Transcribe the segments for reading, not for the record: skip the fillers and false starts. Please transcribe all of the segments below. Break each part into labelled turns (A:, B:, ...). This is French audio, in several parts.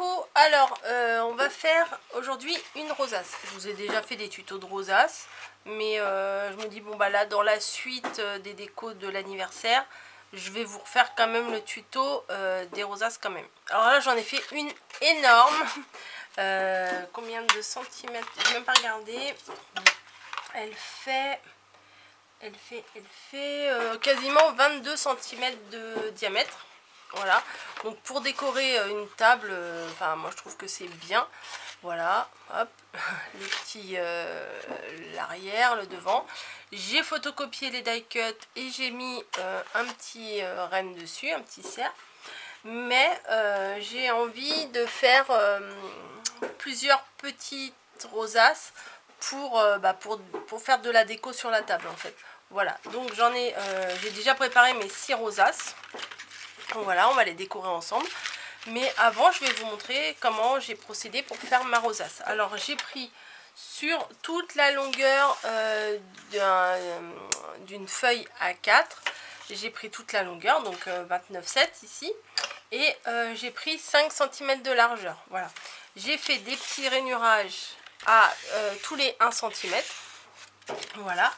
A: coucou. Alors on va faire aujourd'hui une rosace. Je vous ai déjà fait des tutos de rosace, mais je me dis bon bah là dans la suite des décos de l'anniversaire, je vais vous refaire quand même le tuto des rosaces quand même. Alors là j'en ai fait une énorme. Combien de centimètres? Je n'ai même pas regardé. Elle fait quasiment 22 cm de diamètre. Voilà, donc pour décorer une table, enfin moi je trouve que c'est bien. Voilà, hop, les petits, l'arrière, le devant. J'ai photocopié les die cut et j'ai mis un petit renne dessus, un petit cerf. Mais j'ai envie de faire plusieurs petites rosaces pour faire de la déco sur la table en fait. Voilà, donc j'ai déjà préparé mes 6 rosaces. Voilà, on va les décorer ensemble. Mais avant, je vais vous montrer comment j'ai procédé pour faire ma rosace. Alors, j'ai pris sur toute la longueur d'une feuille A4. J'ai pris toute la longueur, donc 29,7 ici. Et j'ai pris 5 cm de largeur. Voilà. J'ai fait des petits rainurages à tous les 1 cm. Voilà.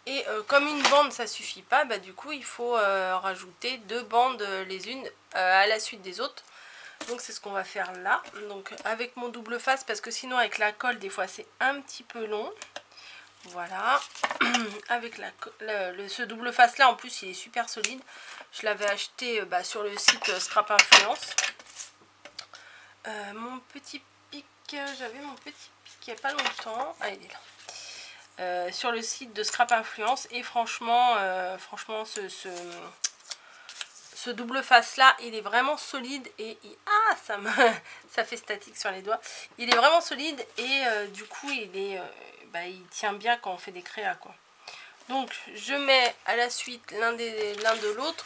A: Et comme une bande ça suffit pas, bah du coup il faut rajouter 2 bandes les unes à la suite des autres. Donc c'est ce qu'on va faire là. Donc avec mon double face, parce que sinon avec la colle des fois c'est un petit peu long. Voilà. Avec ce double face là en plus il est super solide. Je l'avais acheté sur le site Scrap Influence. Mon petit pic, j'avais mon petit pic il n'y a pas longtemps. Ah, il est là. Sur le site de Scrap Influence, et franchement ce double face là il est vraiment solide et ça fait statique sur les doigts. Il est vraiment solide et du coup il tient bien quand on fait des créas quoi. Donc je mets à la suite l'un de l'autre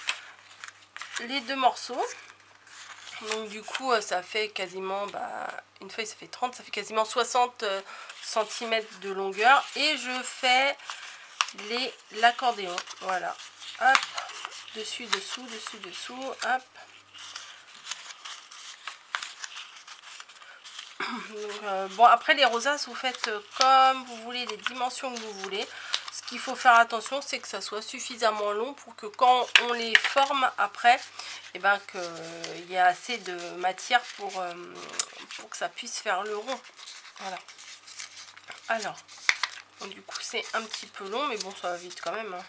A: les 2 morceaux. Donc du coup ça fait quasiment une feuille ça fait 30, ça fait quasiment 60 cm de longueur, et je fais l'accordéon. Voilà, hop, dessus dessous, dessus dessous, hop. Donc, bon après les rosaces vous faites comme vous voulez, les dimensions que vous voulez. Ce qu'il faut faire attention c'est que ça soit suffisamment long pour que quand on les forme après, et qu'il y a assez de matière pour que ça puisse faire le rond. Voilà. Alors bon, du coup c'est un petit peu long mais bon ça va vite quand même hein.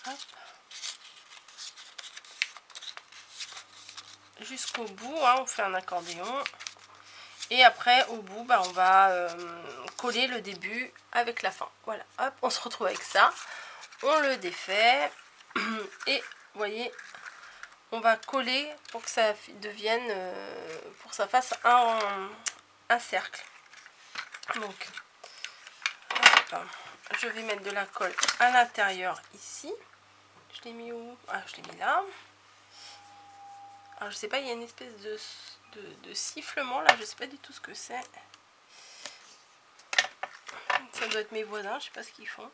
A: Hop. Jusqu'au bout hein, on fait un accordéon. Et après au bout on va coller le début avec la fin. Voilà, hop, on se retrouve avec ça. On le défait. Et vous voyez, on va coller pour que ça devienne, pour que ça fasse un cercle. Donc, hop, je vais mettre de la colle à l'intérieur ici. Je l'ai mis où? Ah, je l'ai mis là. Alors je sais pas, il y a une espèce de sifflement là, je sais pas du tout ce que c'est. Ça doit être mes voisins, je sais pas ce qu'ils font.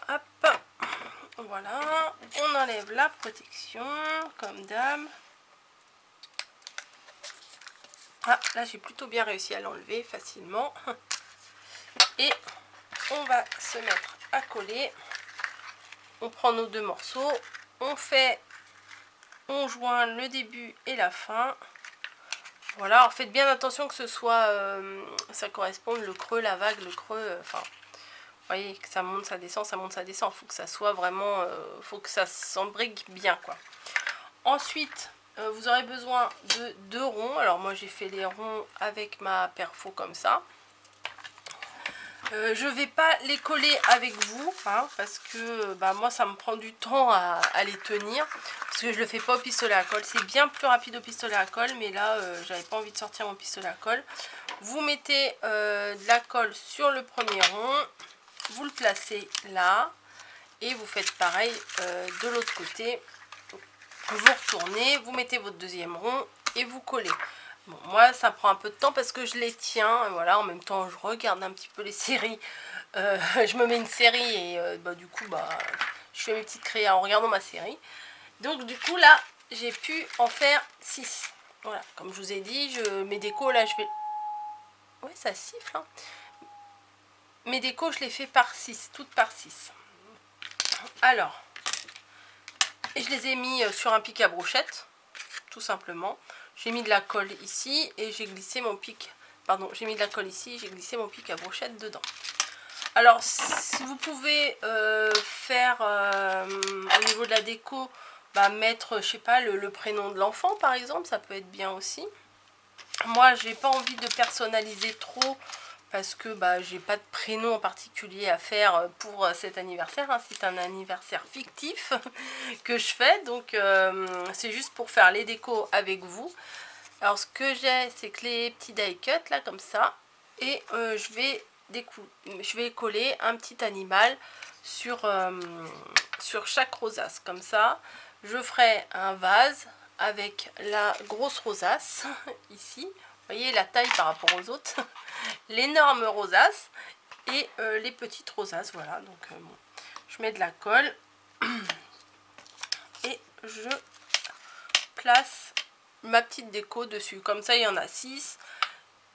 A: Hop, voilà, on enlève la protection comme d'hab. Ah, là j'ai plutôt bien réussi à l'enlever facilement. Et on va se mettre à coller. On prend nos 2 morceaux, on joint le début et la fin. Voilà, alors faites bien attention que ce soit, ça corresponde, le creux, la vague, le creux, enfin, vous voyez que ça monte, ça descend, ça monte, ça descend. Il faut que ça soit vraiment, faut que ça s'embrique bien quoi. Ensuite, vous aurez besoin de 2 ronds. Alors moi j'ai fait les ronds avec ma perfo comme ça. Je vais pas les coller avec vous hein, parce que moi ça me prend du temps à les tenir, parce que je le fais pas au pistolet à colle. C'est bien plus rapide au pistolet à colle, mais là j'avais pas envie de sortir mon pistolet à colle. Vous mettez de la colle sur le premier rond, vous le placez là et vous faites pareil de l'autre côté. Vous retournez, vous mettez votre deuxième rond et vous collez. Bon, moi ça prend un peu de temps parce que je les tiens, voilà, en même temps je regarde un petit peu les séries, je me mets une série et du coup je fais mes petites créas en regardant ma série. Donc du coup là j'ai pu en faire 6. Voilà, comme je vous ai dit, mes décos là je vais... Ouais, ça siffle, hein. Mes décos je les fais par 6, toutes par 6. Alors, et je les ai mis sur un pic à brochette, tout simplement. J'ai mis de la colle ici et j'ai glissé mon pic... Pardon, j'ai mis de la colle ici et j'ai glissé mon pic à brochette dedans. Alors, si vous pouvez faire au niveau de la déco, bah, mettre, je sais pas, le prénom de l'enfant par exemple, ça peut être bien aussi. Moi, j'ai pas envie de personnaliser trop parce que bah, j'ai pas de prénom en particulier à faire pour cet anniversaire. Hein. C'est un anniversaire fictif que je fais, donc c'est juste pour faire les décos avec vous. Alors, ce que j'ai, c'est que les petits die cut là, comme ça, et je vais coller un petit animal sur chaque rosace, comme ça. Je ferai un vase avec la grosse rosace ici, vous voyez la taille par rapport aux autres, l'énorme rosace et les petites rosaces, voilà. Donc bon, je mets de la colle et je place ma petite déco dessus, comme ça il y en a 6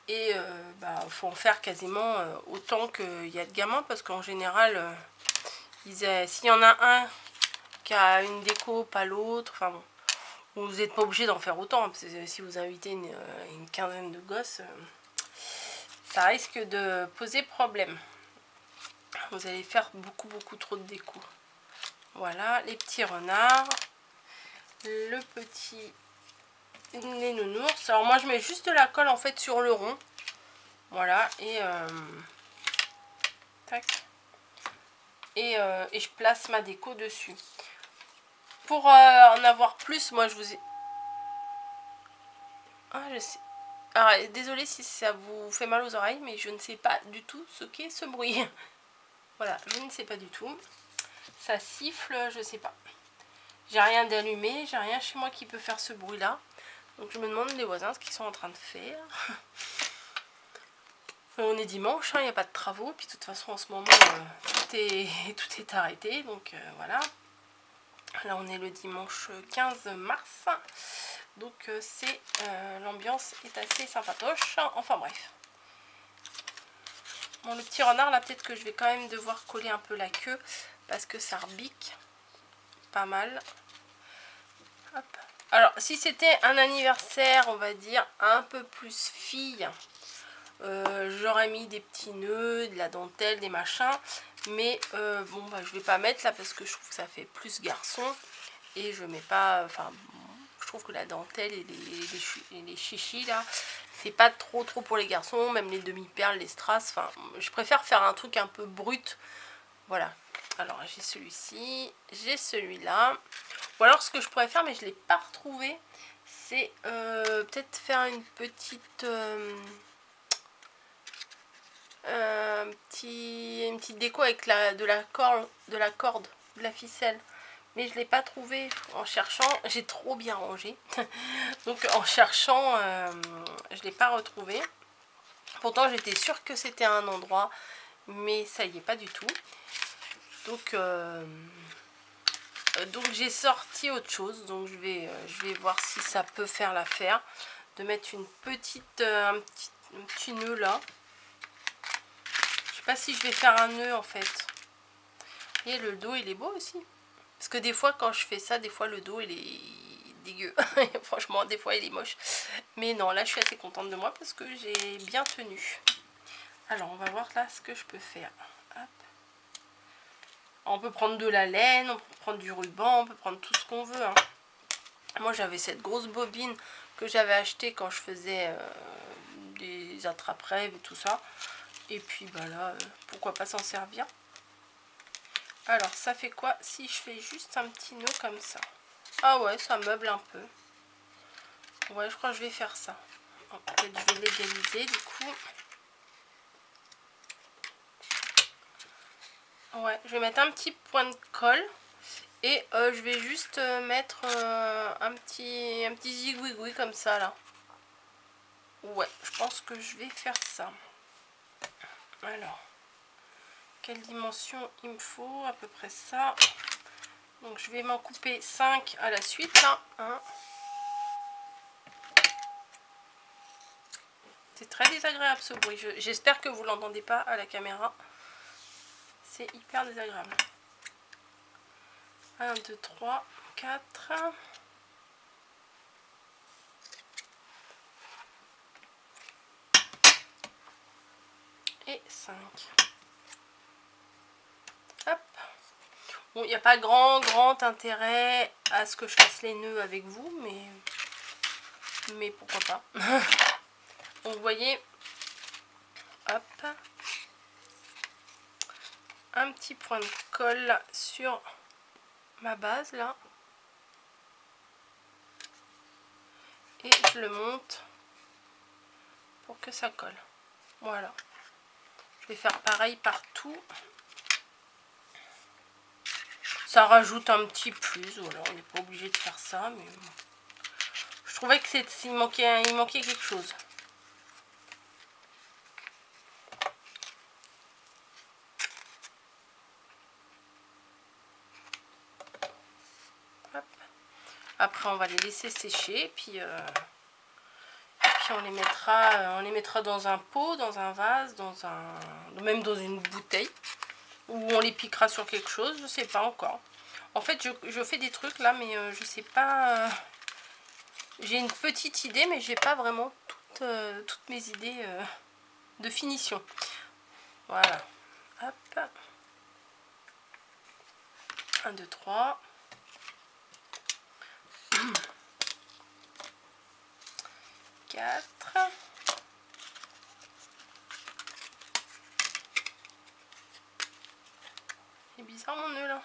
A: et bah, faut en faire quasiment autant qu'il y a de gamins, parce qu'en général s'il y en a un qui a une déco, pas l'autre, enfin bon, vous n'êtes pas obligé d'en faire autant, parce que si vous invitez une quinzaine de gosses, ça risque de poser problème. Vous allez faire beaucoup trop de déco. Voilà, les petits renards, le petit, les nounours. Alors moi je mets juste de la colle en fait sur le rond. Voilà, et tac. Et je place ma déco dessus. Pour en avoir plus, moi je vous ai... Ah, je sais. Alors, désolée si ça vous fait mal aux oreilles, mais je ne sais pas du tout ce qu'est ce bruit. Voilà, je ne sais pas du tout. Ça siffle, je sais pas. J'ai rien d'allumé, j'ai rien chez moi qui peut faire ce bruit-là. Donc je me demande les voisins ce qu'ils sont en train de faire. On est dimanche, il n'y a pas de travaux. Puis de toute façon, en ce moment, tout est arrêté. Donc voilà. Là, on est le dimanche 15 mars. Donc l'ambiance est assez sympatoche. Enfin bref. Bon, le petit renard, là, peut-être que je vais quand même devoir coller un peu la queue parce que ça rebique pas mal. Hop. Alors, si c'était un anniversaire, on va dire, un peu plus fille, j'aurais mis des petits nœuds, de la dentelle, des machins. Mais bon, bah, je vais pas mettre là parce que je trouve que ça fait plus garçon. Et je mets pas... Enfin, je trouve que la dentelle et les chichis, là, c'est pas trop pour les garçons. Même les demi-perles, les strass. Enfin, je préfère faire un truc un peu brut. Voilà. Alors, j'ai celui-ci. J'ai celui-là. Ou alors, ce que je pourrais faire, mais je ne l'ai pas retrouvé, c'est peut-être faire une petite... une petite déco avec de la corde, de la ficelle. Mais je ne l'ai pas trouvé en cherchant. J'ai trop bien rangé. Donc en cherchant, je ne l'ai pas retrouvé. Pourtant j'étais sûre que c'était un endroit. Mais ça y est pas du tout. Donc j'ai sorti autre chose. Donc je vais voir si ça peut faire l'affaire. De mettre une petite, un petit nœud là. Je sais pas si je vais faire un nœud en fait. Et le dos il est beau aussi. Parce que des fois quand je fais ça, des fois le dos il est dégueu. Franchement des fois il est moche. Mais non, là je suis assez contente de moi parce que j'ai bien tenu. Alors on va voir là ce que je peux faire. Hop. On peut prendre de la laine, on peut prendre du ruban, on peut prendre tout ce qu'on veut. Hein. Moi j'avais cette grosse bobine que j'avais achetée quand je faisais des attrape-rêves et tout ça. Et puis bah là, pourquoi pas s'en servir. Alors ça fait quoi si je fais juste un petit nœud comme ça? Ah ouais, ça meuble un peu. Ouais, je crois que je vais faire ça. Peut-être je vais l'égaliser du coup. Ouais, je vais mettre un petit point de colle. Et je vais juste mettre un petit zigouigoui comme ça là. Ouais, je pense que je vais faire ça. Alors, quelle dimension il me faut? À peu près ça. Donc je vais m'en couper 5 à la suite là. Hein. C'est très désagréable ce bruit. J'espère que vous ne l'entendez pas à la caméra. C'est hyper désagréable. 1, 2, 3, 4. Et 5. Hop. Bon, il n'y a pas grand intérêt à ce que je fasse les nœuds avec vous, mais pourquoi pas. Donc vous voyez, hop, un petit point de colle sur ma base là. Et je le monte pour que ça colle. Voilà. Je vais faire pareil partout. Ça rajoute un petit plus, voilà, on n'est pas obligé de faire ça, mais je trouvais que il manquait quelque chose. Hop. Après on va les laisser sécher, puis on les mettra dans un pot, dans un vase, même dans une bouteille, ou on les piquera sur quelque chose, je sais pas encore. En fait je fais des trucs là, mais je sais pas. J'ai une petite idée, mais j'ai pas vraiment toutes mes idées de finition. Voilà. Hop. 1, 2, 3. 4. C'est bizarre mon nœud là.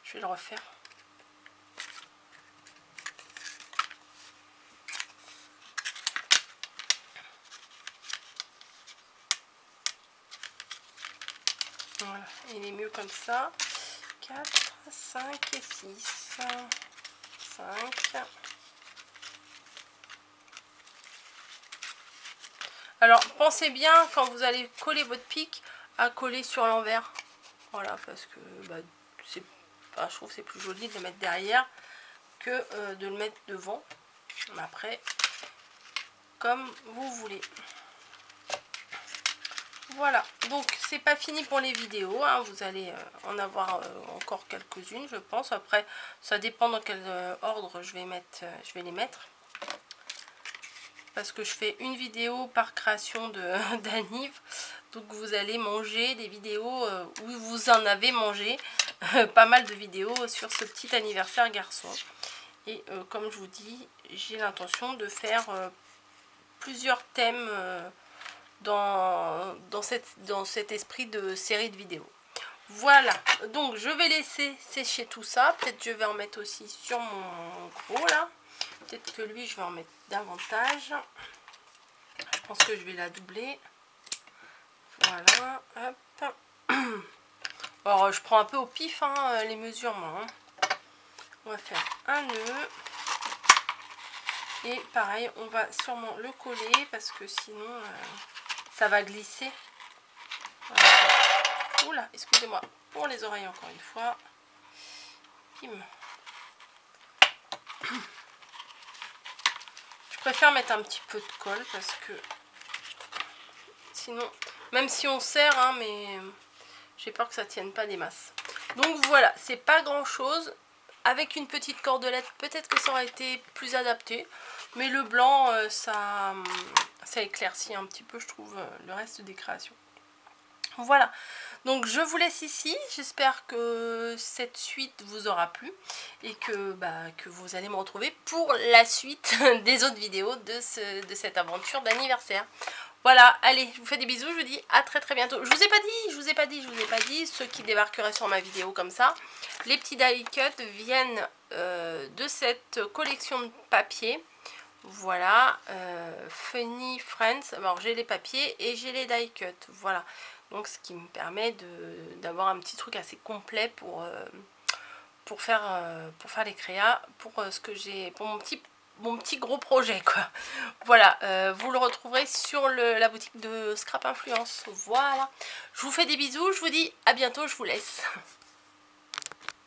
A: Je vais le refaire. Voilà, il est mieux comme ça. 4, 5 et 6. 5. Alors, pensez bien, quand vous allez coller votre pic, à coller sur l'envers. Voilà, parce que je trouve que c'est plus joli de le mettre derrière que de le mettre devant. Mais après, comme vous voulez. Voilà, donc c'est pas fini pour les vidéos, hein. Vous allez en avoir encore quelques-unes je pense. Après ça dépend dans quel ordre je vais les mettre, parce que je fais une vidéo par création d'Aniv, donc vous allez manger des vidéos où vous en avez mangé pas mal de vidéos sur ce petit anniversaire garçon. Et comme je vous dis, j'ai l'intention de faire plusieurs thèmes dans cet esprit de série de vidéos. Voilà, donc je vais laisser sécher tout ça. Peut-être je vais en mettre aussi sur mon gros là. Peut-être que lui je vais en mettre davantage. Je pense que je vais la doubler. Voilà, hop. Alors je prends un peu au pif hein, les mesures moi. Hein. On va faire un nœud. Et pareil, on va sûrement le coller parce que sinon ça va glisser. Voilà. Oula, excusez-moi pour les oreilles encore une fois. Pim. Je préfère mettre un petit peu de colle parce que sinon, même si on serre, hein, mais j'ai peur que ça tienne pas des masses. Donc voilà, c'est pas grand chose. Avec une petite cordelette, peut-être que ça aurait été plus adapté. Mais le blanc, ça éclaircit un petit peu, je trouve, le reste des créations. Voilà, donc je vous laisse ici. J'espère que cette suite vous aura plu et que vous allez me retrouver pour la suite des autres vidéos de cette aventure d'anniversaire. Voilà, allez, je vous fais des bisous, je vous dis à très bientôt. Je vous ai pas dit, ceux qui débarqueraient sur ma vidéo comme ça, les petits die cut viennent de cette collection de papier. Voilà, Funny Friends. Alors j'ai les papiers et j'ai les die cut, voilà. Donc ce qui me permet d'avoir un petit truc assez complet pour faire les créas, pour mon petit mon petit gros projet quoi. Voilà, vous le retrouverez sur la boutique de Scrap Influence. Voilà, je vous fais des bisous, je vous dis à bientôt, je vous laisse.